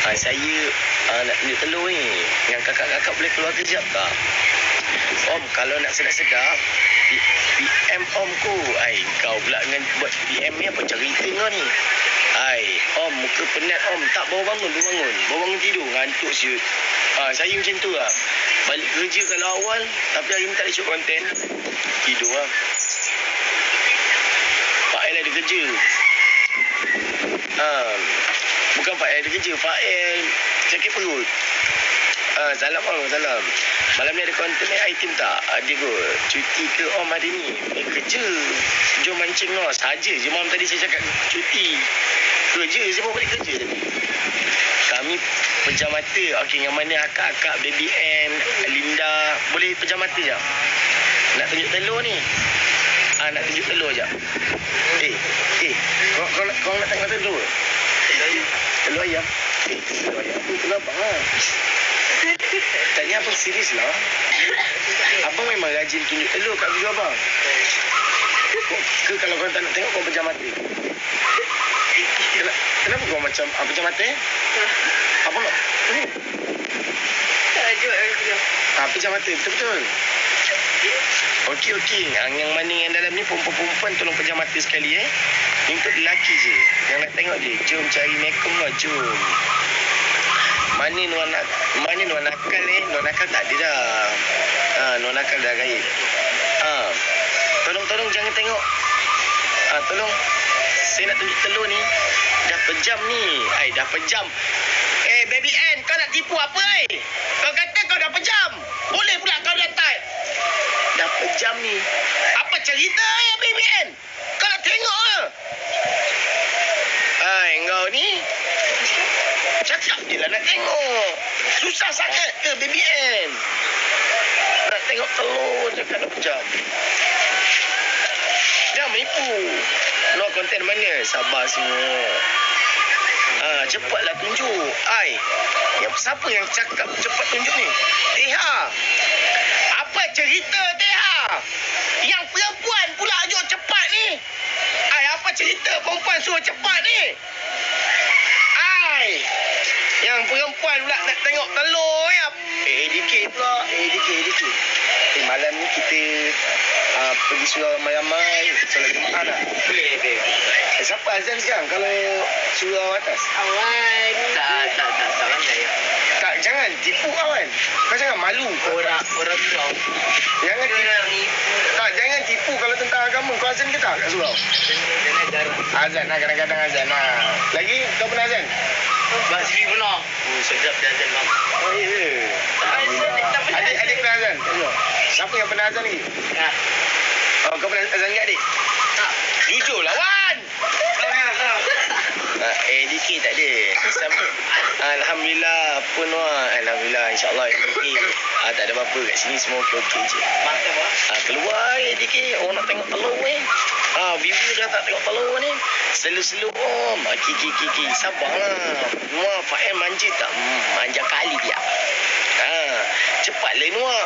Saya nak tunjuk telur ni. Yang kakak-kakak boleh keluar kejap tak? Om, kalau nak sedap-sedap, PM Om ku. Kau pula dengan buat PM ni apa cerita kau ni? Om, muka penat Om. Tak, bawa bangun. Bawa bangun tidur. Ngantuk siut. Saya macam tu lah. Balik kerja kalau awal, tapi hari ni tak ada shoot konten. Tidur lah. Pak El ada kerja. Bukan Pak El ada kerja. Pak El sakit perut. Salam Om, salam. Malam ni ada konten item tak? Ada kot. Cuti ke Om hari ni? Kerja. Jom mancing lah. Saja je malam tadi saya cakap cuti. Kerja, saya bawa balik kerja tadi. Kami pejam mata. Okey, yang mana akak-akak, Baby Ann, Linda. Boleh pejam mata je? Nak tunjuk telur ni? Nak tunjuk telur je. Kau nak tengok telur? Telur ayam. Telur ayam. Telur abang lah. Tanya abang serius lah. Abang memang rajin tunjuk telur kat video abang. Ke kalau kau tak nak tengok, kau pejam mata. Kenapa kau macam pejam mata? Abang nak? Tak ajak video. Pejam mata, betul-betul. Okey. Yang mana yang dalam ni perempuan-perempuan tolong pejam mata sekali Ni untuk lelaki je. Yang nak tengok je. Jom cari mekom lah, jom. Mana Nuan Nakal Nuan Nakal tak ada dah. Nuan Nakal dah gaib. Tolong jangan tengok. Tolong. Saya nak tunjuk telur ni. Dah pejam ni. Dah pejam. Baby Ann, kau nak tipu apa Kau kata kau dah pejam. Boleh pula kau dah type. Dah pejam ni. Apa cerita Baby Ann? Kau nak tengok ke? Kau ni cakap je lah nak tengok. Susah sangat ke Baby Ann? Nak tengok telur cakap dah pejam. Jangan menipu. No konten mana? Sabar semua. Cepatlah tunjuk. Siapa yang cakap cepat tunjuk ni? Teha. Apa cerita Teha? Yang perempuan pula ajak cepat ni. Apa cerita perempuan suruh cepat ni? Yang perempuan pula nak tengok telur ya. DK pula. DK. Malam ni kita pergi surau ramai-ramai. Solat Jumaat lah. Boleh. Siapa azan sekarang kalau surau atas? Awan. Tak pandai. Tak, jangan tipu kawan. Kau jangan malu. Orang surau. Jangan tipu kalau tentang agama. Kau azan ke tak kat surau? Azan lah, kadang-kadang azan lah. Lagi kau pernah azan? Bang Sibi pernah. Sedap dia azan bang. Ya. Adik pernah azan? Siapa yang pernah azan lagi? Kau pernah azan ke adik? Tak. Jujur lawan. DK tak ada. Alhamdulillah. Apa Noah? Alhamdulillah. InsyaAllah. Okay. Tak ada apa-apa kat sini. Semua okey-okey je. Keluar DK. Orang nak tengok telur Vivi dah tak tengok telur ni. Selu-selu Om. Kiki. Sabarlah. Noah Fael manja tak? Manja kali dia. Cepatlah Noah.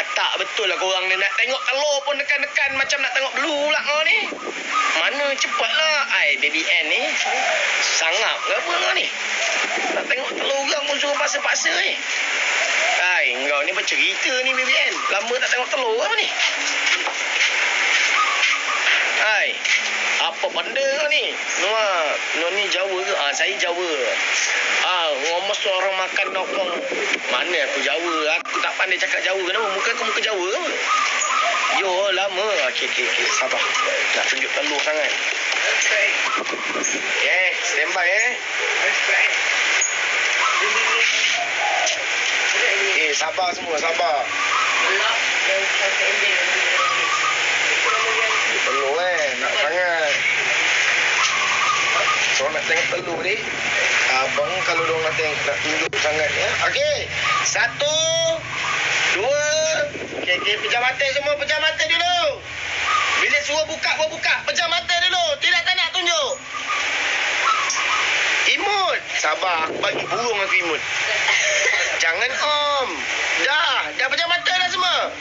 Tak betul lah korang ni nak tengok telur pun dekan-dekan macam nak tengok blue lah kau ni. Mana cepatlah. Baby Ann ni sangap ke apa kau ni? Nak tengok telur orang pun suruh paksa-paksa ni. Kau ni bercerita ni Baby Ann. Lama tak tengok telur apa ni? Apa benda kau ni? Noah ni Jawa ke? Saya Jawa. Ngomong orang makan nokong. Mana aku Jawa? Aku tak pandai cakap Jawa. Kenapa? Muka aku muka Jawa ke? Yo, lama. Okey. Sabar. Nak tunjuk telur sangat. Standby sabar semua, sabar. Telur nak sangat. So nak tengok telur ni. Abang kalau diorang nak tunjuk sangat Okey. 1 2. Okey, pejam mata semua, pejam mata dulu. Bila suruh buka, pejam mata dulu. Tidak tak nak tunjuk. Imut. Sabar, aku bagi burung aku imut. Jangan Om. Dah pejam mata dah semua.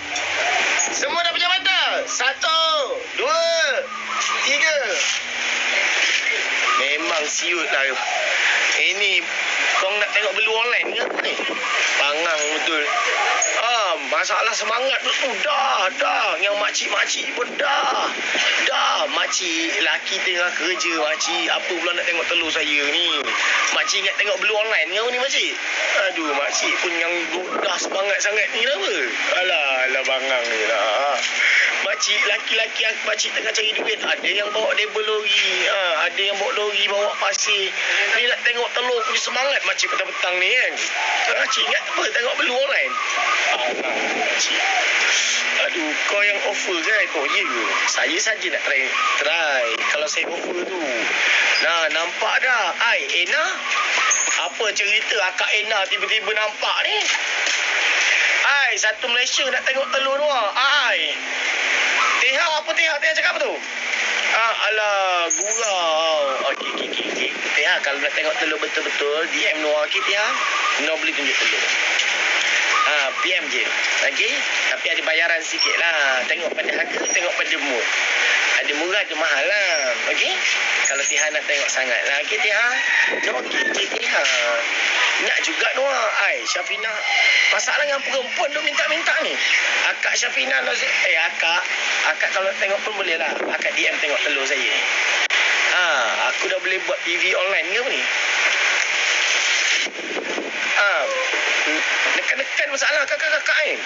Semua dah pejam mata. 1 2 3. Memang siut lah. Ini tengok belu online ke apa ni? Bangang betul. Masalah semangat tu dah. Yang makcik-makcik pun dah. Makcik laki tengah kerja, makcik apa pula nak tengok telur saya ni. Makcik ingat tengok belu online ke ni makcik? Aduh, makcik pun yang dah semangat sangat ni kenapa? Alah bangang ni lah. Makcik laki-laki makcik tengah cari duit, ada yang bawa label lori, ada yang bawa lori bawa pasir. Ni nak tengok telur punya semangat makcik petang-petang ni kan. Makcik ingat apa tengok belu online? Alah makcik. Aduh, kau yang offer kan? Kau ya ke? Saya saja nak try kalau saya offer tu. Nah, nampak dah. Ena? Apa cerita akak Ena tiba-tiba nampak ni? Satu Malaysia nak tengok telur tu. Teha apa Teha? Teha cakap apa tu? Alah, gurau. Okey. Teha, kalau nak tengok telur betul-betul, DM Noah. Okey, Teha? Noah boleh tunjuk telur. PM je. Okey? Tapi ada bayaran sikit lah. Tengok pada harga, tengok pada mood. Ada murah, ada mahal lah. Okey? Kalau Teha nak tengok sangat lah. Okey, Teha? Okey, Teha. Nak juga Noah. Syafina. Masalah dengan perempuan tu minta-minta ni. Akak Syafina. Akak kalau tengok pun boleh lah. Akak DM tengok telur saya. Aku dah boleh buat TV online ke apa ni? Dekan-dekan masalah kakak-kakak kan?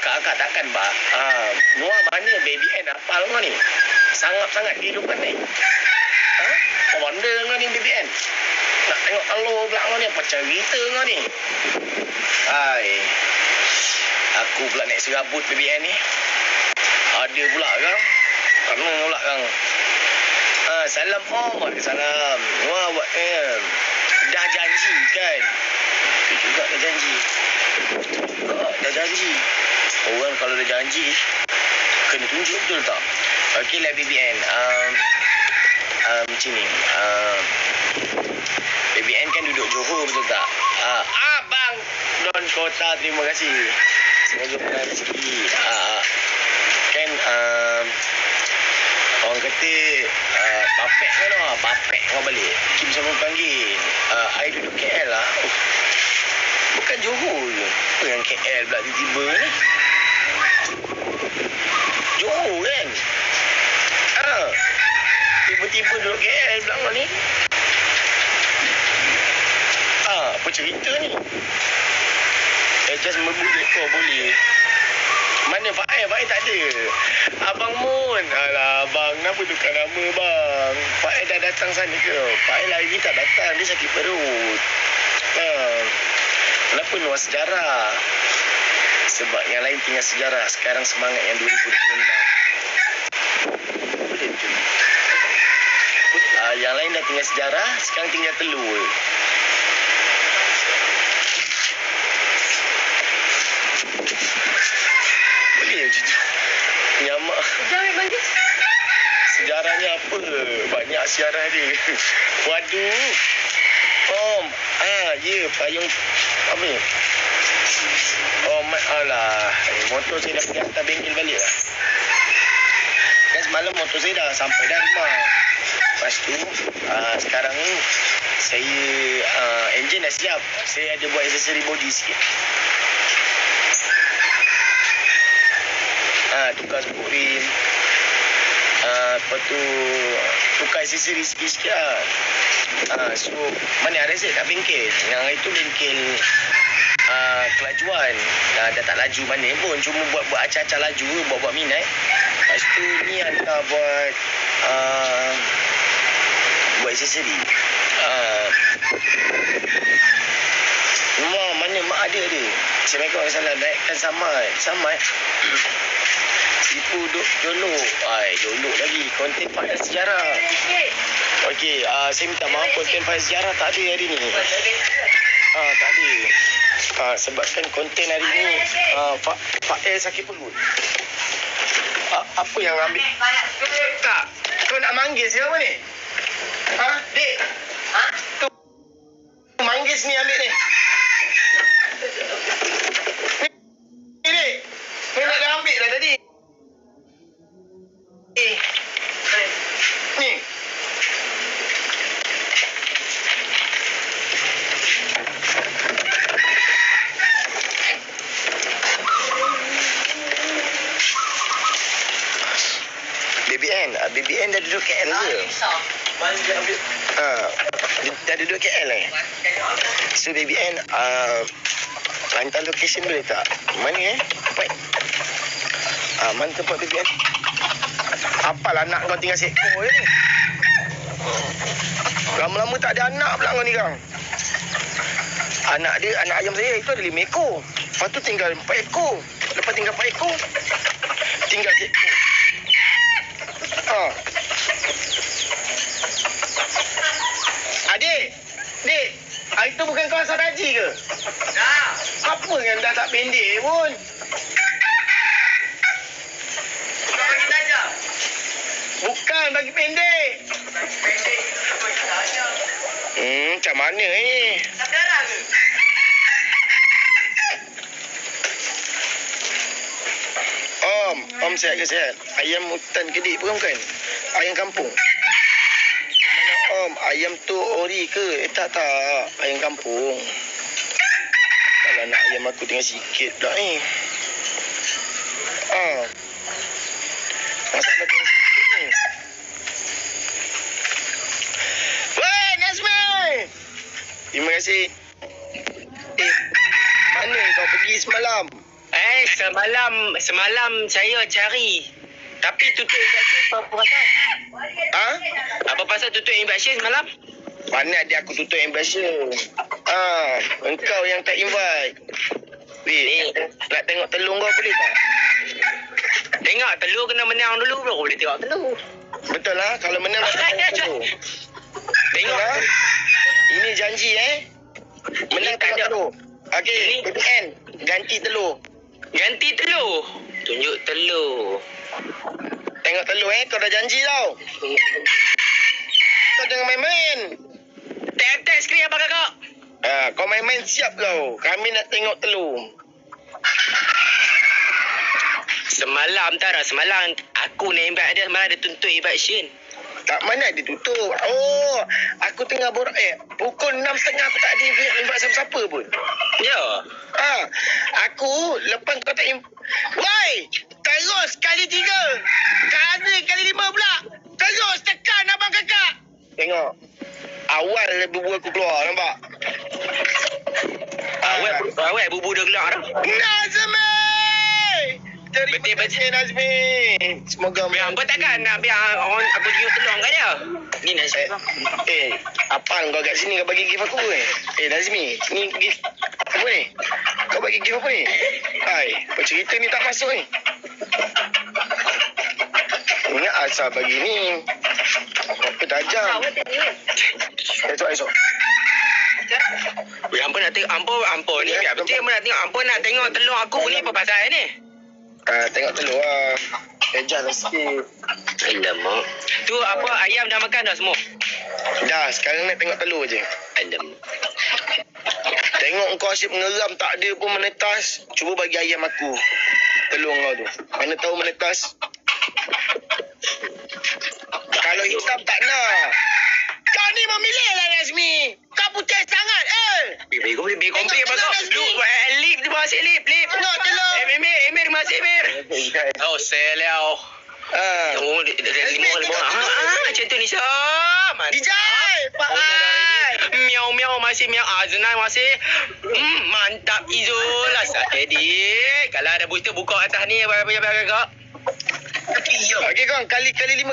Akak-akak takkan pak. Noah mana baby N apal kau ni? Sangat-sangat kehidupan ni. Kau wonder kau ni baby N? Nak tengok telur pula kau ni? Apa cerita kau ni? Aku pula naik serabut baby N ni. Ada pula kang. Kena pula kang. Salam salam. Wah, dah janji kan? Itu juga dah janji. Dah janji. Orang kalau dah janji kena tunjuk betul tak? Okeylah BBN. Macam ni. BBN kan duduk Johor betul tak? Abang Don Kota, terima kasih. Semoga pernah rezeki. Kan orang kata Bapek kan lah. Bapek kau balik. Kim sama panggil. I duduk KL lah. Bukan Johor je. Apa yang KL pula tiba-tiba ni? Johor kan? Tiba-tiba duduk KL pula kau ni. Apa cerita ni? Just membuat kau boleh. Mana Fail? Fail tak ada. Abang Mun. Alah, abang. Kenapa tukar nama, bang? Fail dah datang sana ke? Fail hari ni tak datang. Dia sakit perut. Kenapa Noah sejarah? Sebab yang lain tinggal sejarah. Sekarang semangat yang 2026. Boleh tu. Yang lain dah tinggal sejarah. Sekarang tinggal telur. Nyamak. Sejarahnya apa? Banyak sejarah dia. Waduh. Ya, payung apa ni? Alah. Motor saya dah pergi hantar bengkel balik lah. Kan semalam motor saya dah sampai dah rumah. Lepas tu, sekarang ni saya enjin dah siap. Saya ada buat aksesori body sikit. Tukar spok rim. Lepas tu tukar aksesori sikit-sikit lah. So mana ada saya kat bengkel. Yang itu bengkel kelajuan. Dah tak laju mana pun. Cuma buat acah-acah laju. Buat minat. Lepas tu ni hantar buat aksesori. Mana mak ada dia. Assalamualaikum warahmatullahi wabarakatuh. Naikkan Samad. Sipu duk jolok. Jolok lagi. Konten file sejarah. Okey, saya minta maaf konten file sejarah tak ada hari ni. Tak ada. Sebabkan konten hari ni file sakit perut. Apa yang ambil? Tak. Kau nak manggil siapa ni? Dek. Tu. Manggil sini ambil ni. Ni dek. Kau nak dah ambil dah tadi. Ni. Dia duduk KL So baby N, hantar location boleh tak? Mana tempat? Mana tempat baby N? Apalah anak kau tinggal seekor je ni. Lama-lama tak ada anak pula kau ni kang. Anak ayam saya itu ada 5 ekor. Lepas tu tinggal 4 ekor. Lepas tinggal 4 ekor, tinggal seekor. Adik, hari tu bukan kau asal haji ke? Dah. Apa yang dah tak pendek pun? Kau bagi saja. Bukan bagi pendek. Pendek bagi saja. Macam mana ni? Tak darah ke? Om sihat ke sihat? Ayam hutan kedik pun bukan? Ayam kampung? Mana Om? Ayam tu ori ke? Tak. Ayam kampung. Kalau nak ayam aku tinggal sikit pula ni. Masalah tinggal sikit ni. Weh, Nazmi! Terima kasih. Mana kau pergi semalam? Semalam saya cari. Tapi tutup investasi apa pasal? Apa pasal tutup investasi semalam? Mana ada aku tutup ambition. Engkau yang tak invite. Weh, nak tengok telur kau boleh tak? Tengok telur kena menang dulu baru boleh tengok telur. Betul lah, kalau menang nak tengok telur. Tengok lah. Ini janji Menang tak tengok ada. telur. Okey, BBN ganti telur. Ganti telur. Tunjuk telur. Tengok telur kau dah janji tau. Kau jangan main-main. Tap skrin apa kakak? Kau main-main siap kau. Kami nak tengok telur. Semalam aku nak invite dia, semalam dia tuntut invite. Tak, mana ada tutup. Aku tengah borak. Pukul 6.30 aku tak ada invite siapa-siapa pun. Ya. Aku lepas kau tak Woi, terus kali 3. Kali 5 pula. Terus tekan abang kakak. Tengok. Awal bubu aku keluar, nampak? Awak bubu dah gelak dah. Nazmi! Terima kasih Nazmi. Semoga Biar apa takkan nak biar orang aku tunjuk telur kat dia. Ni Nazmi. Apal kau kat sini kau bagi gift aku Nazmi, ni gift apa ni? Kau bagi gift apa ni? Apa cerita ni tak masuk ni? Ingat asal bagi ni. Apa tajam? Esok. Weh, hampa nak tengok hampa ni biar betul hampa nak tengok nak tengok telur aku ni apa pasal ni? Tengok telur lah. Adjust lah sikit. Alamak. Tu apa ayam dah makan dah semua? Dah, sekarang nak tengok telur je. Alamak. Tengok kau asyik mengeram tak ada pun menetas. Cuba bagi ayam aku telur kau tu. Mana tahu menetas. Kalau hitam tak nak. Kau ni memilih lah Nazmi. Kau putih sangat Bego komplain apa kau? Lu lip di bawah si lip. Tengok telur. Emir masih Emir. Oh, seliau. Oh, dia lima. Macam tu ni sama. Dijai, Pak Ai. Miau masih miau. Aznan masih. Mantap Izul. Asal jadi. Kalau ada booster buka atas ni apa kau? Okey kau, kali 5.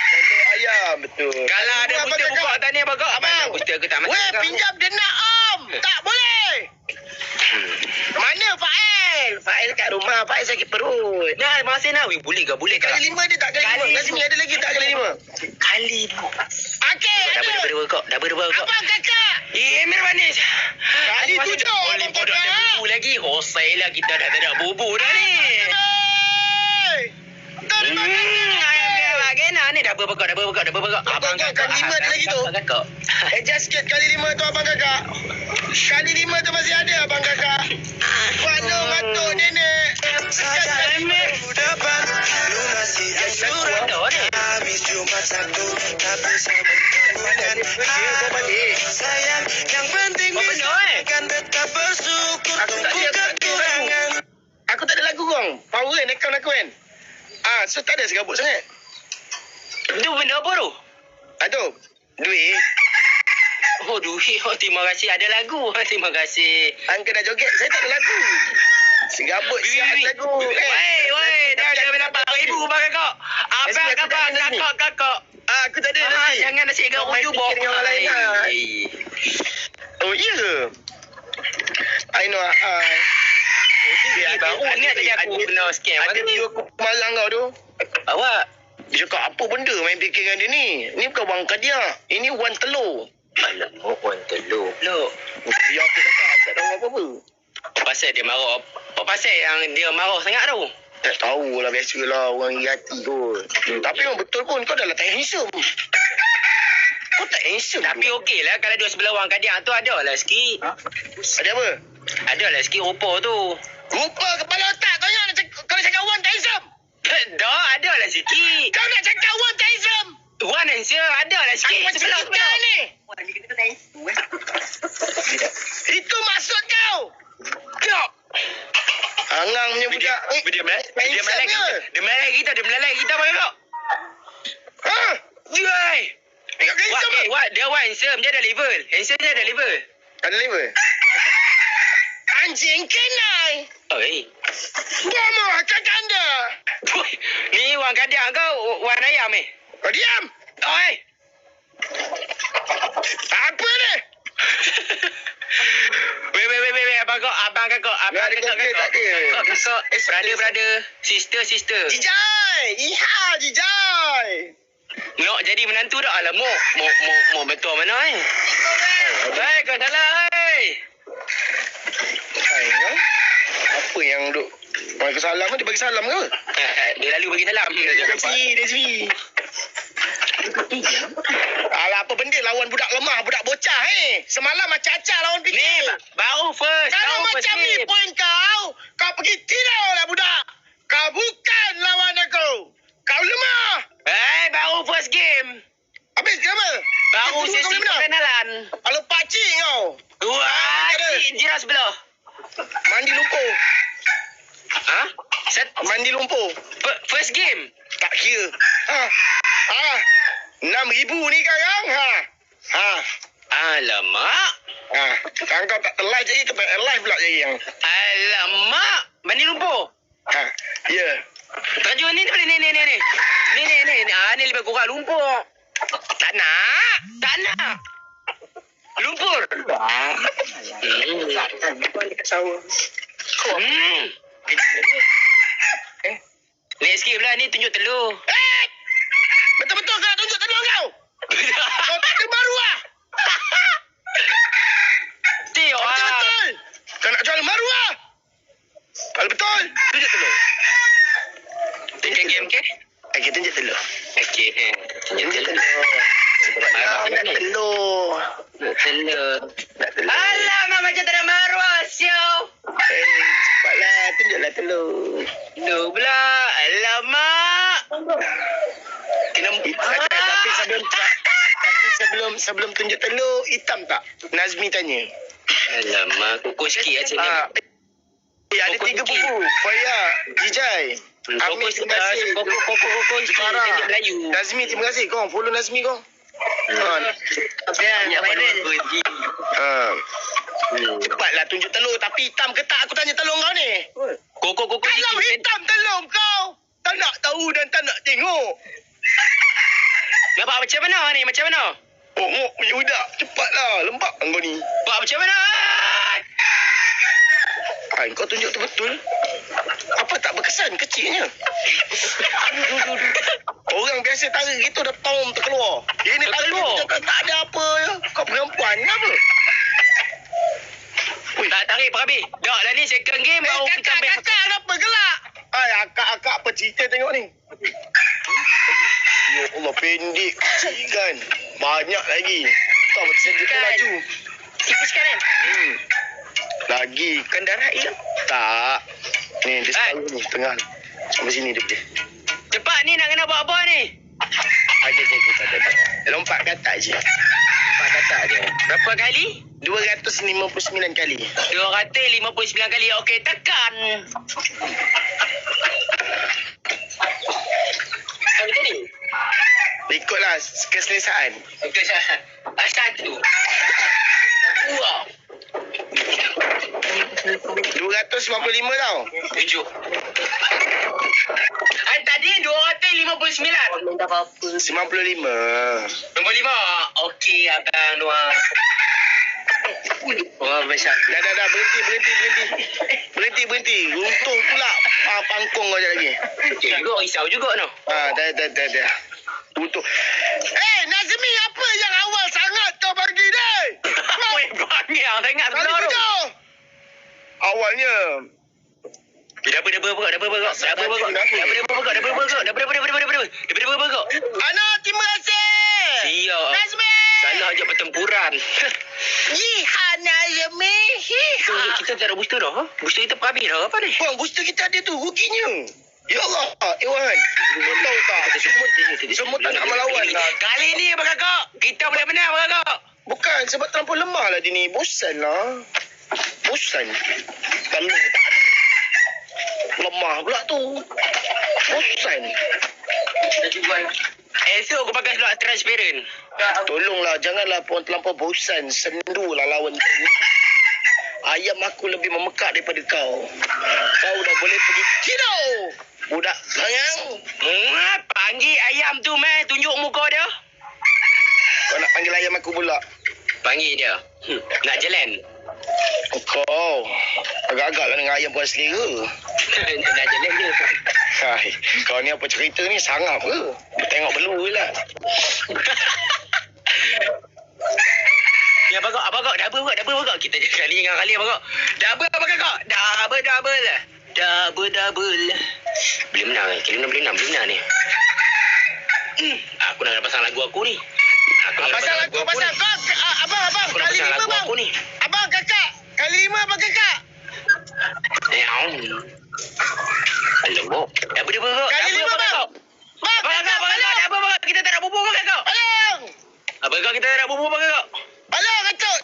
Telur ayam betul. Kalau ada booster buka atas ni apa kau? Abang. Booster ke tak masuk? Weh, pinjam dia nak Om. Tak boleh. Mana Fail? Fail kat rumah. Fail sakit perut. Nah, masih nak. Boleh ke? Kali 5 dia tak kali 5. Nazmi ada lagi tak kali 5? Kali bu. Okey, Dah ada. berdua kau. Abang kakak. Emir manis. Kali 7 Boleh abang bodoh kakak. ada bubu lagi. Hosai lah kita dah tak ada bubu dah ni. Terima kasih. Ni dah berapa kau? Abang kakak, kali 5 ada lagi tu. Adjust sikit kali 5 tu abang kakak. Kali 5 tu masih ada abang kakak. Mana matuk nenek. Emir. Depan lu masih anjuran habis cuma satu tapi sama dengan sayang yang penting bisa akan tetap bersyukur tunggu kekurangan. Aku tak ada lagu kong. Power kan account aku kan. So tak ada segabut sangat. Itu benda apa tu? Aduh, duit. Oh, duit. Oh, terima kasih. Ada lagu. Terima kasih. Angka dah joget. Saya tak ada lagu. Segabut siap lagu. Woi, dah dapat RM1,000 bagi kau. Apa kakak? Aku tak ada lagi. Jangan nasi Kau garuk main jubok. fikir dengan orang lain lah. Oh, iya ke? I know. Baru ingat tadi aku kena scam. Ada video aku malang kau tu. Awak. Dia cakap apa benda main fikir dengan dia ni. Ni bukan wang kadiak. Ini wang telur. Alamak, wan telur pula. Dia aku cakap tak tahu apa-apa. Pasal dia marah. Apa pasal yang dia marah sangat tu? Tak tahulah, biasalah orang iri hati tu. Tapi memang betul pun kau dah lah tak handsome. Kau tak handsome. Tapi okey lah kalau duduk sebelah wang kadiak tu ada lah sikit. Ada apa? Ada lah sikit rupa tu. Rupa kepala otak kau nak kau nak cakap Wan tak handsome. Dah, ada lah sikit. Kau nak cakap Wan tak handsome. Wan handsome, ada lah sikit. Aku macam kita ni. Itu maksud kau. Kau. Hangang punya budak. Dia melalai kita bagi kau. Ha? Jai. Kau handsome ke? Dia handsome, dia ada level. Handsome dia ada level. Ada level. Anjing kenai. Oi. Bomo akan anda. Ni wang kadiak kau, wan ayam eh. Kau diam. Oi. Apa ni? Wait, abang kakak. Brother, sister. Jijai. Iha Jijai. Nak jadi menantu dah. Alamak, mau betul mana eh? Hei, kau salah hei. Apa yang duk bagi salam dia bagi salam ke? Dia lalu bagi salam. Dia sini. Alah apa benda lawan budak lemah, budak bocah Semalam macam acah lawan Ni fikir. baru first. Kalau macam ni poin kau pergi tidur lah budak. Kau bukan lawan aku. Kau lemah. Baru first game. Habis ke apa? Baru Itu sesi kau boleh menang. perkenalan. Kalau pakcik kau. Wah, ada. jiran sebelah. Mandi lumpur. Ha? Mandi lumpur. First game. Tak kira. 6,000 ni sekarang. Alamak. Sekarang kau tak live jadi, kau tak live pula jadi yang. Alamak. Mandi lumpur. Ya. Terjun ni boleh ni. Ni lebih kurang lumpur. Tak nak. Lumpur. Next game lah ni tunjuk telur. Betul-betul kau tunjuk telur kau. Kau tak ada maruah. Betul-betul. Kau nak jual maruah. Kalau betul, tunjuk telur. Tunjuk game ke? Okey, tunjuk telur. Okey. Tunjuk telur. Nak telur. Nak telur. Alamak macam tak ada maruah siau. Cepatlah, tunjuklah telur. Telur pula. Alamak. Tapi sebelum tunjuk telur, hitam tak? Nazmi tanya. Alamak, kukuh sikit macam ni. Ada 3 buku. Faya, Jijai. Amir, terima kasih. Kukuh sikit. Farah. Tunjuk Melayu. Nazmi, terima kasih. Kau follow Nazmi kau. Cepatlah tunjuk telur. Tapi hitam ke tak? Aku tanya telur kau ni. Kukuh Kalau sikit. hitam telur kau, tak nak tahu dan tak nak tengok. Nampak macam mana ni? Macam mana? Oh, ngok punya budak. Cepatlah. Lembab kau ni. Nampak macam mana? Kau tunjuk tu betul. Apa tak berkesan kecilnya? Orang biasa tarik gitu dah tom terkeluar. Ini tarik Terkeluar? gitu tak ada apa. Kau perempuan ke apa? Tak tarik Pak Abi. Dah lah ni second game baru kita ambil. Kakak kenapa gelak? Akak apa cerita tengok ni? Ya Allah, pendek kecil kan. Banyak lagi. Kau betul saja laju. Tipis kan? Lagi. Kendaraan ya? Tak. Ni dia separuh ni tengah. Sampai sini dia boleh. Cepat ni nak kena buat apa ni? Ada. Lompat ke atas je. Lompat ke atas je. Berapa kali? 259 kali. 259 kali. Okey, tekan. Betul ni? Ikutlah keselesaan. Okey, satu. Dua. 255 tau. 7. Tadi 259. Minta apa-apa. 95. Nombor 5. Okey, abang Noah. Wah, besar. Dah. Berhenti. Untung pula pangkong kau je lagi. Okey juga, risau juga no. Dah. Untung. Nazmi, apa yang awal sangat kau bagi ni? Weh, banyak. Tak ingat Kali sebelah tu. 7. Awalnya. Dah berapa? Ana, terima kasih. Siap. Nazmi. Salah je pertempuran. Jihan Nazmi. Kita tak ada booster dah. Booster kita habis dah. Apa ni? Bang, booster kita ada tu, ruginya. Ya Allah, Iwan. Kau tahu tak? Semut tak nak melawan lah. Kali ni abang kakak, kita boleh menang abang kakak. Bukan, sebab terlampau lemah lah dia ni. Bosan lah. Bosan. Kalau tak ada. Lemah pula tu. Bosan. Esok aku pakai slot transparent. Tolonglah, janganlah pun terlampau bosan. Sendu lah lawan kau ni. Ayam aku lebih memekat daripada kau. Kau dah boleh pergi kidau. Budak sayang. Panggil ayam tu, meh. Tunjuk muka dia. Kau nak panggil ayam aku pula. Panggil dia. Nak jalan. Kau agak-agak lah dengan ayam puan selera. Nak jalan je. Hai, kau ni apa cerita ni? Sangap ke? Tengok belur lah. Ya, abang kak. Double kak. Kita kali dengan kali abang kak. Double abang kakak. Double. Boleh menang ni. Kali boleh menang ni. Aku nak pasang lagu aku ni. Pasal lagu, pasal kau. Abang. Aku nak Kali pasang 5 lagu bang. aku ni. Abang, kakak. Kali 5 abang kakak. Alamak. Double kak. Kali 5 bang. Bang, Abang kakak. Double abang kakak. Kita tak nak bubur abang kakak. Palong. Abang kakak kita tak nak bubur abang kakak. Palong, kacau.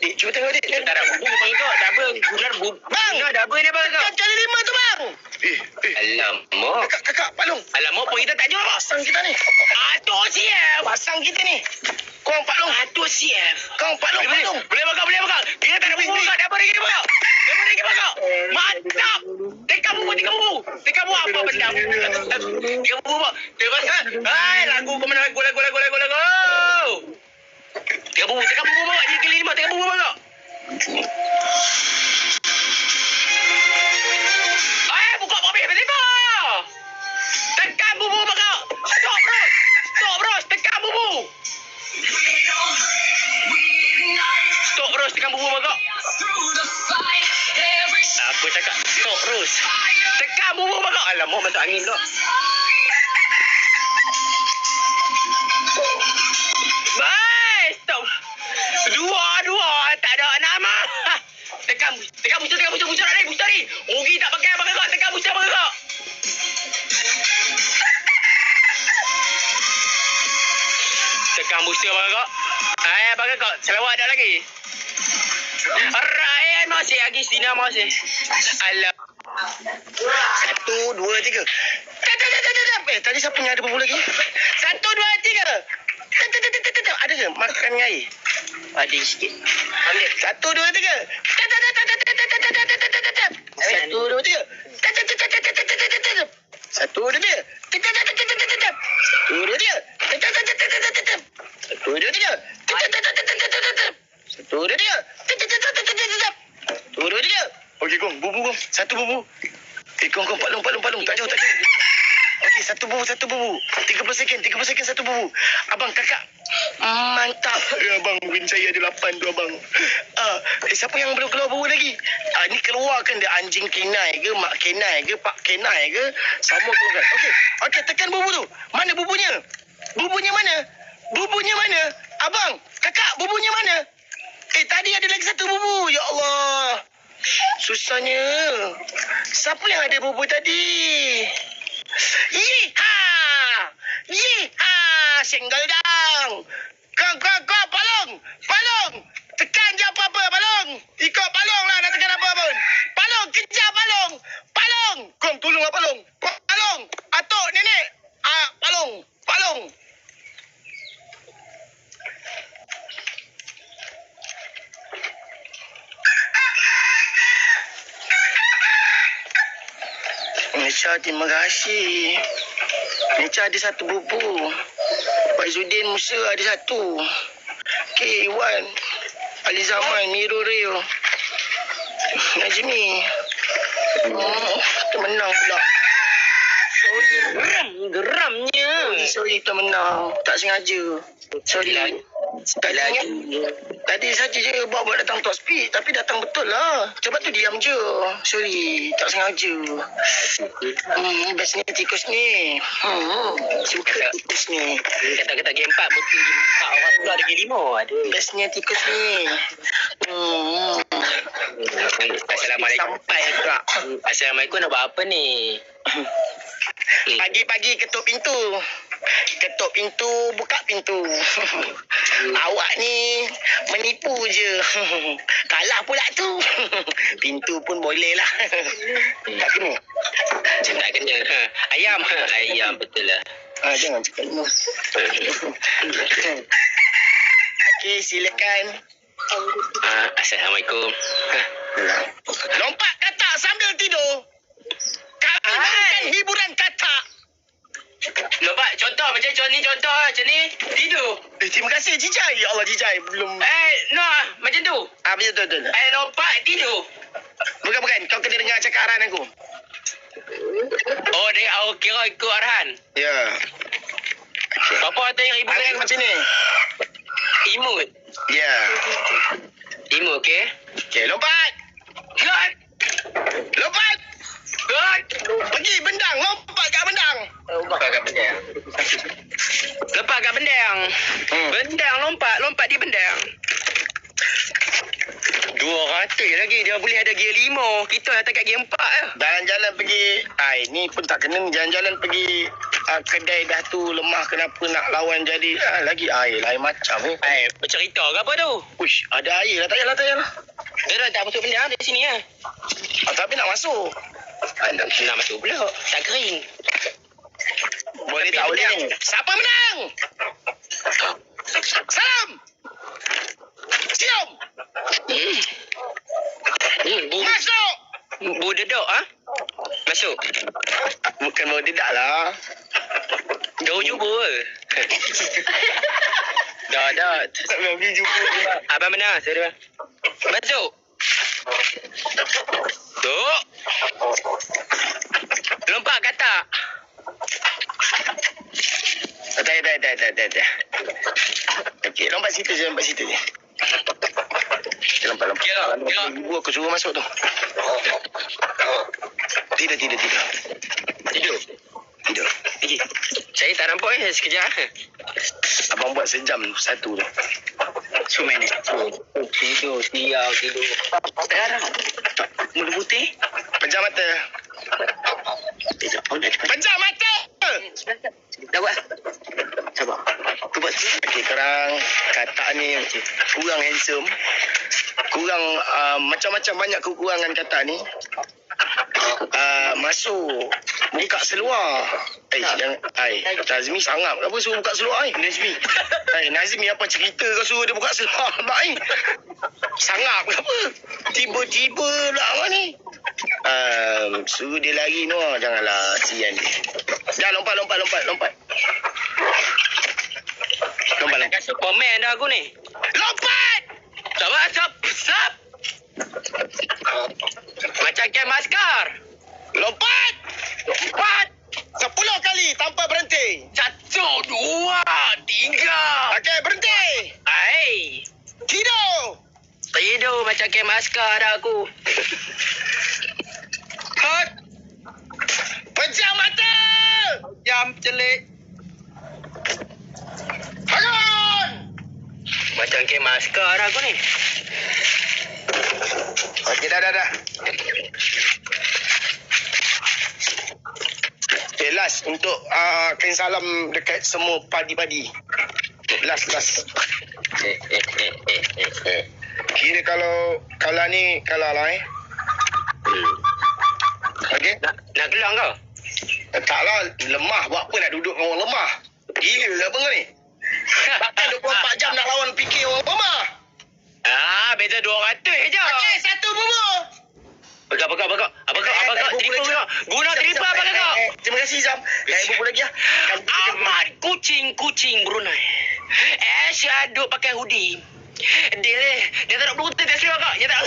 Dik, cuba tengok dik. Kita tak nak bubur abang kakak. Double. Bang. Double ni abang kakak. Tekan kali 5 tu bang. Alamak. Kakak, palong. Alamak pun kita tak jawab. Pasang kita ni. Aduh siap. Pasang kita ni. Kau palong. Aduh siap. Kau palong. Boleh bakal. Kita tak ada bubur bakal. Double lagi bakal. Mantap. Tekan bubur. Apa benda? Tekan bubur bak. Hai, lagu kau mana lagu. Tekan bubur bak. Jadi kali 5 tekan bubur bak. Buka habis tiba. Tekan bubur bak. Stop bros. Tekan bubur. Stop bros. Tekan bubur bak. Aku cakap stop terus. Tekan bubur bakal. Alamak, masuk angin pula. Bye, stop. Dua. Tak ada nama. Tekan booster ni. Rugi tak pakai abang kakak. Tekan booster abang kakak. Tekan booster abang kakak. Abang kakak. Selawat ada lagi. Ryan masih lagi Sina masih. Alam. 1, 2, 3. Tadi siapa yang ada bubur lagi? 1, 2, 3. Ada ke makan air? Ada sikit. 1, 2, 3. 1, 2, 3. 1, 2, 3. 1, 2, 3. Okey, Kong. Bubur, Kong. 1 bubur. Kong. Palung. Tak jauh. Okey, 1 bubur. 30 second 1 bubur. Abang, kakak. Mantap. Abang, win saya ada 8 tu, abang. Siapa yang belum keluar bubur lagi? Ni keluarkan dia anjing kenai ke, mak kenai ke, pak kenai ke. Sama keluarkan. Okey, tekan bubur tu. Mana buburnya? Buburnya mana? Abang, kakak, buburnya mana? Tadi ada lagi 1 bubur. Ya Allah. Susahnya. Siapa yang ada bubur tadi? Yiha! Senggol dang! Kau, palong! Tekan je apa-apa, palong! Ikut palong lah, nak tekan apa pun! Palong, kejar palong! Kau tolonglah palong! Palong! Atuk, nenek! Palong! Necha, terima kasih. Necha ada satu bubu. Pak Izzuddin Musa ada satu. Okay, Iwan. Ali Zaman, Miro Rio. Najmi. Termenang pula. Sorry. Geramnya. Sorry, termenang. Tak sengaja. Sorry. Tadi saja je buat datang top speed. Tapi datang betul lah. Sebab tu diam je. Sorry. Tak sengaja. Bestnya tikus ni. Suka tikus ni. Kata-kata game 4 betul game 4 orang pula ada game 5. Aduh. Bestnya tikus ni. Assalamualaikum. Sampai pula. Assalamualaikum, nak buat apa ni? Pagi-pagi ketuk pintu. Ketuk pintu, buka pintu. Awak ni menipu je. Kalah pula tu. Pintu pun boleh lah. Tak kena. Tak kena. Ayam. Ayam betul lah. Jangan cakap ni. Okey, silakan. Assalamualaikum. Lompat katak sambil tidur. Kami makan hiburan katak. Lompat contoh macam ni, contoh macam ni. Tidur. Terima kasih Jijai. Ya Allah Jijai belum. No, macam tu. Betul. Lompat tidur. Bukan. Kau kena dengar cakap arahan aku. Oh, dia kira ikut arahan. Ya. Bapa kata yang ibu Arahan macam ni. Imut. Ya. Imut, okey? Okey, lompat. Good. Lompat. Good. Pergi bendang. Lompat kat bendang. Lompat kat bendang. Lompat kat bendang. Bendang lompat di bendang. 200 lagi dia boleh ada gear 5. Kita dah dekat gear 4 lah. Jalan-jalan pergi. Ni pun tak kena ni. Jalan-jalan pergi kedai dah tu lemah. Kenapa nak lawan jadi. Lagi air lain macam ni. Bercerita ke apa tu? Uish, ada air lah. Tak payahlah. Dia dah tak masuk bendang dari sini lah. Tapi nak masuk. Nak masuk pula. Tak kering. Boleh tak boleh ni. Siapa menang? Salam. Cium. Masuk. Bu dedok ah? Masuk. Bukan mau dedak lah. Jauh jumpa. Dah. Tak pergi jumpa. Abang menang. Saya masuk. Tuk. Lompat katak. Tak. Okey, lompat situ je. Lompat. Kira. Ibu aku suruh masuk tu. Tidak. Tidur. Okay. Saya tak nampak sekejap. Abang buat sejam satu tu. So minit. Tidur. Sekarang. Mulut putih. Pejam mata. Pejam mata. Dah buat. Sabar. Tu buat. Okey, korang katak ni kurang handsome. Kurang macam-macam banyak kekurangan katak ni. Masuk buka seluar. Nazmi sangap kenapa suruh buka seluar Nazmi. Nazmi apa cerita kau suruh dia buka seluar pula Sangap kenapa? Tiba-tiba lah ni. Suruh dia lari no. Janganlah sian dia. Dah lompat. Lompat. Superman dah aku ni. Lompat! Stop. Macam Ken Maskar. Lompat! 10 kali tanpa berhenti. 1, 2, 3. Okey, berhenti. Tidur macam Ken Maskar dah aku. Hot. Pejam mata. Jam celik. Bangun. Macam Ken Maskar dah aku ni. Okey, dah. Okay, last untuk kain salam dekat semua padi-padi. Last. Kira kalau ni kalah lah Okey? Nak gelang kau? Taklah, lemah. Buat apa nak duduk dengan orang lemah? Gila ke apa kau ni? Takkan 24 jam nak lawan fikir orang lemah? Beza 200 je. Okey, satu bubur. Pegang. Apa kau? Triple kau. Guna triple apa kasih Zam. Kayak bubu lagi lah. Amat kucing Brunei. Syaduk pakai hoodie. Dia tak nak berhutang tak selera kak. Dia tak.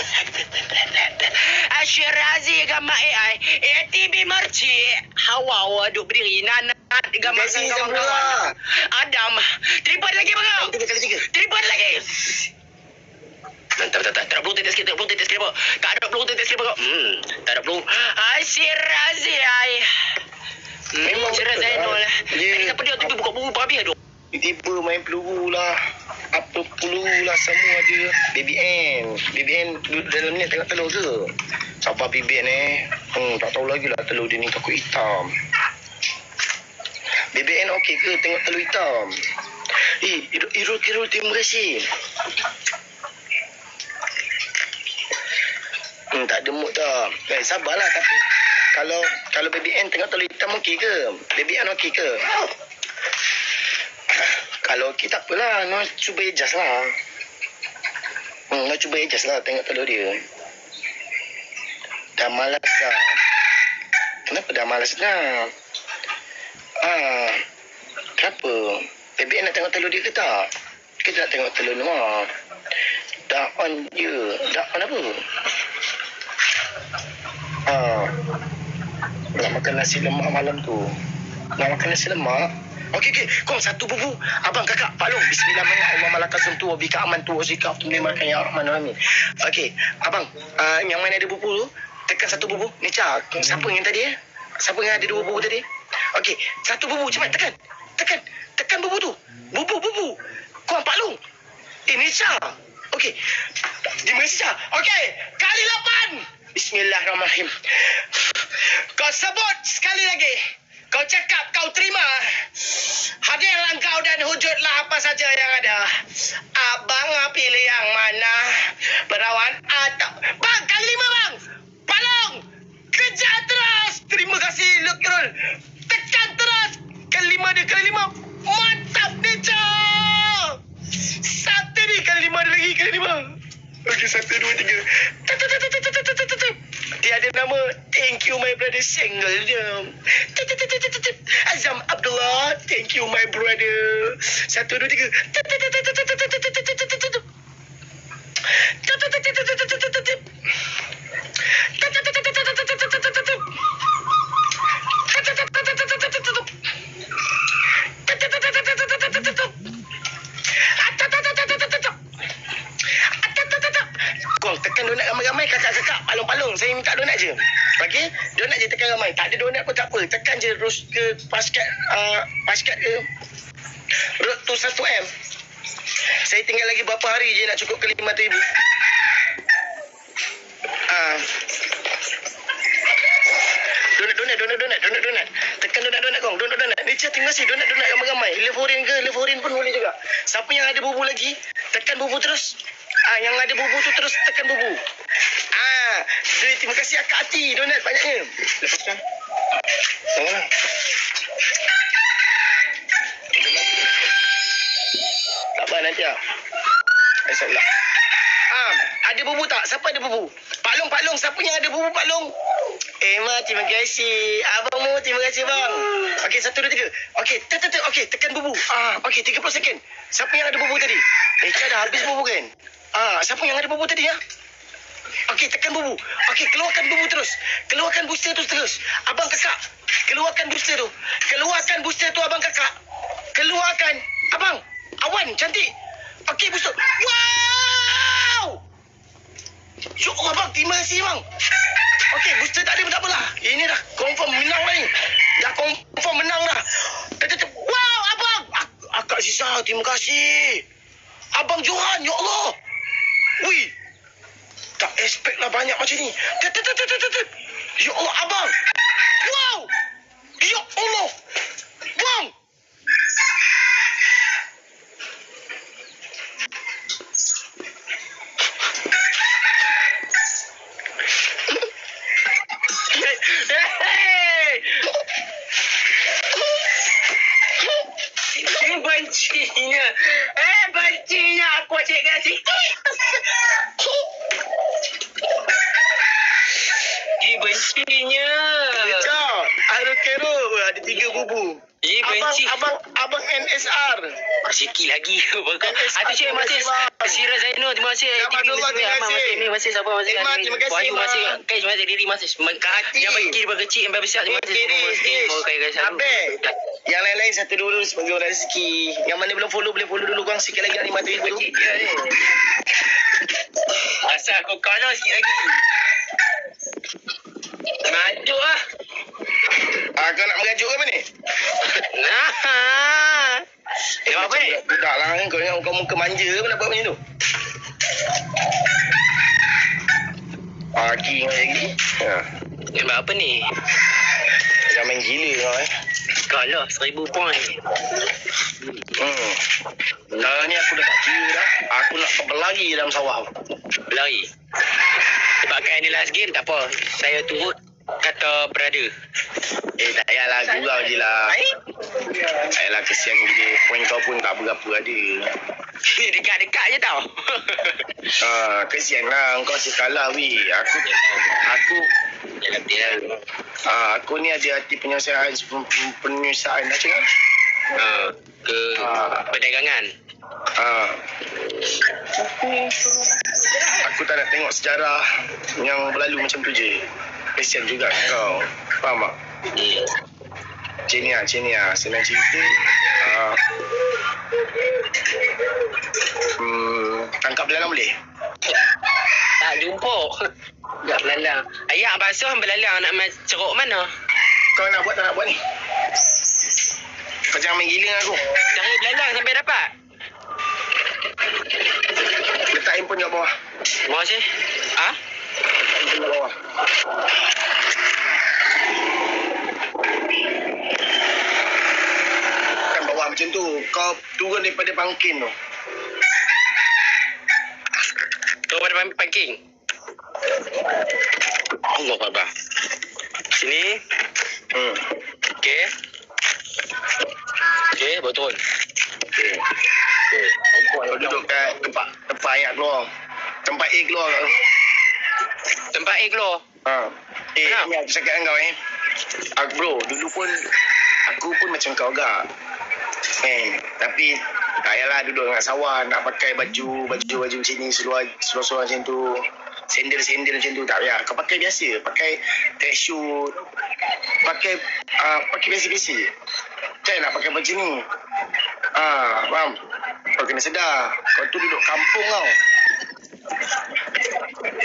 Syirazi gambar AI. ATB Marci. Hawa duk berdiri. Nanat gambar kawan-kawan. Adam. Tripod lagi bang. Tripod lagi. Tak ada belum tetes kita, Tak ada belum tetes kita. Tak ada belum. Syirazi ai. Memang Syirazi Zainul. Tadi siapa dia tiba buka buku habis aduh. Tiba main peluru lah. Apa peluru lah semua ada. BBN duduk dalam ni tengok telur ke? Siapa BBN tak tahu lagi lah telur dia ni takut hitam. BBN okey ke tengok telur hitam? Irul terima kasih. Tak ada mood dah. Sabarlah tapi kalau BBN tengok telur hitam okey ke? BBN okey ke? Kalau okey tak apalah. Nak cuba adjust lah. Nak cuba adjust lah tengok telur dia. Dah malas dah. Kenapa dah malas dah? Kenapa? BBN nak tengok telur dia ke tak? Kita nak tengok telur luar. Dah on je. Dah on apa? Nak makan nasi lemak malam tu. Nak makan nasi lemak? Okey. Kong satu bubu. Abang, kakak, Pak Long. Bismillahirrahmanirrahim. Tu bika aman tu sikap tu makan ya Rahman Rahim. Okey, abang, yang mana ada bubu tu? Tekan satu bubu. Ni Cak. Siapa yang tadi Siapa yang ada dua bubu tadi? Okey, satu bubu cepat tekan. Tekan bubu tu. Bubu. Kong Pak Long. Ni Cak. Okey. Terima kasih Cak. Okey, kali 8. Bismillahirrahmanirrahim. Kau sebut sekali lagi. Kau cakap kau terima. Hadirlah kau dan wujudlah apa saja yang ada. Abang pilih yang mana? Perawan atau... Bang, kali 5 bang. Palong. Kejar terus. Terima kasih Lukirul. Tekan terus. Kali 5 dia. Mantap dia Cak. Satu ni kali 5 ada lagi. Kali 5. Okey, 1, 2, 3. Tiada nama. Thank you my brother single dia. Azam Abdullah. Thank you my brother. 1, 2, 3. Tekan donat ramai-ramai kakak-kakak palong-palong. Saya minta donat je. Okey? Donat je tekan ramai. Tak ada donat pun tak apa. Tekan je terus ke paskat ke road to 1M. Saya tinggal lagi berapa hari je nak cukup ke 5,000. Donat. Tekan donat kong. Donat. Ni terima kasih donat ramai-ramai. Love orange pun boleh juga. Siapa yang ada bubu lagi? Tekan bubu terus. Yang ada bubu tu terus tekan bubu. Terima kasih Akak Ati. Donat banyaknya. Lepaskan. Tak apa nanti lah. Salah. Ada bubu tak? Siapa ada bubu? Pak Long. Siapa yang ada bubu Pak Long? Terima kasih. Abang Mu, terima kasih bang. Okey, 1, 2, 3. Okey, okey, tekan bubu. Okey, 30 second. Siapa yang ada bubu tadi? Dah habis bubu kan? Siapa yang ada bubu tadi ya? Okey, tekan bubu. Okey, keluarkan bubu terus. Keluarkan booster tu terus. Abang kakak, keluarkan booster tu. Abang kakak. Keluarkan. Abang, awan cantik. Okey, booster. Wow! Ya Allah bang, terima kasih bang. Okey, booster tak ada pun tak apalah. Ini dah confirm menang dah ni. Wow, abang. Akak Sisa, terima kasih. Abang Johan, ya Allah. Wih. Tak expect lah banyak macam ni. Ya Allah, abang. Wow. Ya Allah. Bang. Bencinya aku cik kasih. Bencinya. Cak, aduh kero. abang NSR. Sikit lagi. NSR, Itu cik masih Sira Zainul. Terima kasih. Abdullah, terima kasih. Masih siapa masih. Imat, terima kasih, Wahyu Imat. masih. Kai terima kasih. Diri masih. Yang bagi daripada kecil yang besar. Terima kasih. Habis. Yang lain-lain satu dulu sebagai orang rezeki. Yang mana belum follow boleh follow dulu korang sikit lagi nak nikmati itu. Asal aku kalah sikit lagi. Maju lah. Kau nak merajuk ke apa ni? Nah. Apa ni? Budak lah kau ingat kau muka manja ke nak buat macam tu? Pagi lagi. Sebab apa ni? Jangan main gila kau Kalah 1000 poin. Kalau ni aku dah tak kira dah. Aku nak berlari dalam sawah. Berlari. Sebab kan ni last game tak apa. Saya turut kata brother. Tak payahlah gurau je lah. Tak payahlah kesian dia. Poin kau pun tak berapa ada. Dekat-dekat je tau. Kesian lah. Kau asyik kalah weh. Aku ni ada hati penyelesaian macam mana? Ke perdagangan. Aku tak nak tengok sejarah yang berlalu macam tu je. Kesian juga kau. Faham tak? Macam ni lah. Senang cerita. Tangkap belalang boleh? Tak jumpa. Tak belalang. Ayah basuh belalang nak ceruk mana? Kau nak buat tak nak buat ni? Kau jangan main gila dengan aku. Cari belalang sampai dapat. Letak handphone kat bawah. Mau sih? Letak handphone kat bawah. Kan bawah macam tu. Kau turun daripada pangkin tu. Turun pada parking. Allah Akbar. Sini. Okey. Okey, bawa turun. Okey. Kau duduk kat tempat ayat keluar. Tempat A keluar kat tu. Tempat A keluar. Ni aku cakap dengan kau bro, dulu pun aku pun macam kau agak. Tapi tak payahlah duduk dengan sawah nak pakai baju macam ni, seluar macam tu. Sandal macam tu tak payah. Kau pakai biasa, pakai tracksuit, pakai biasa-biasa. Kan nak pakai macam ni. Faham? Kau kena sedar. Kau tu duduk kampung tau.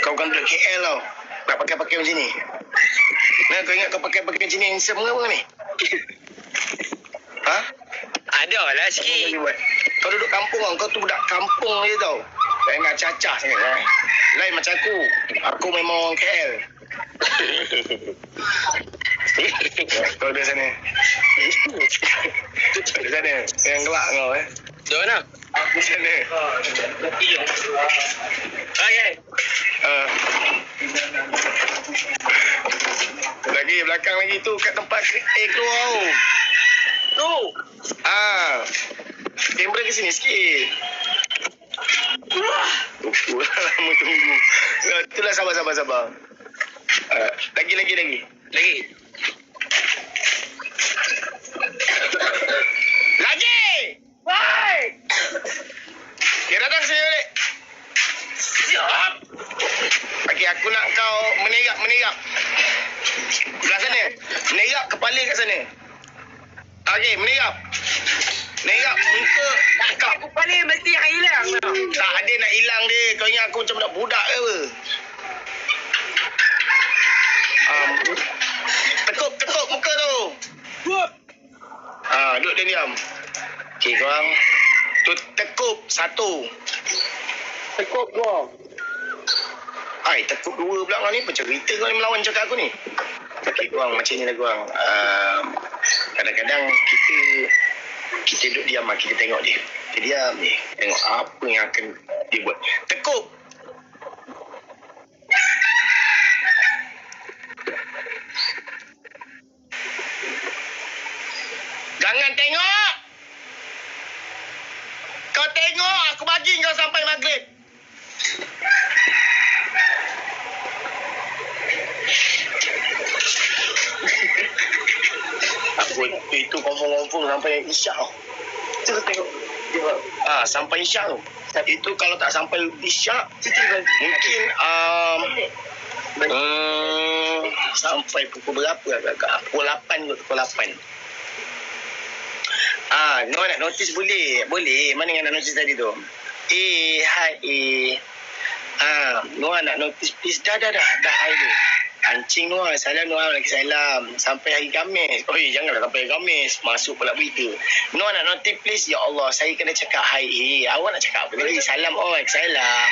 Kau bukan duduk KL tau. Nak pakai macam ni. Nah, kau ingat kau pakai macam ni handsome ke apa ni? Ada lah sikit. Kau duduk kampung tau. Kau tu budak kampung je tau. Tak ingat cacah sangat. Lain macam aku. Aku memang orang KL. Kau duduk sana. Duduk sana. Yang gelak kau Duduk mana? Aku sana. Okay. Lagi belakang lagi tu kat tempat A keluar tu. Kamera ke sini sikit. Lama tunggu. Itulah sabar. Lagi. Lagi. Woi! Dia datang sini balik. Siap. Okey, aku nak kau menegak. Belah sana. Menegak kepala kat sana. Okey, menegak. Menegak muka cakap. Kepala mesti yang hilang. Tak ada nak hilang dia. Kau ingat aku macam budak ke apa? Tekuk muka tu. Duduk dia diam. Okey, korang. Tu tekuk satu. Tekuk dua. Tekuk dua pula kau ni. Macam cerita kau ni melawan cakap aku ni. Okey, korang macam ni lah korang. Kadang-kadang kita duduk diam lah. Kita tengok dia. Kita diam ni. Tengok apa yang akan dia buat. Tekuk. Jangan tengok. Kau tengok. Aku bagi kau sampai maghrib. Aku takut. Itu confirm sampai Isyak tau. Cuba tengok. Tengok. Sampai Isyak tu. Itu kalau tak sampai Isyak, mungkin sampai pukul berapa agak-agak? Pukul 8 kot, pukul 8. Noah nak notice boleh. Boleh. Mana yang nak notice tadi tu? Hai. Noah nak notice please. Dah hai tu. Pancing Noah. Salam Noah. Lagi salam. Sampai hari Khamis. Janganlah sampai hari Khamis. Masuk pula berita. Noah nak notice please. Ya Allah. Saya kena cakap hai. Awak nak cakap apa lagi? Salam. Salam.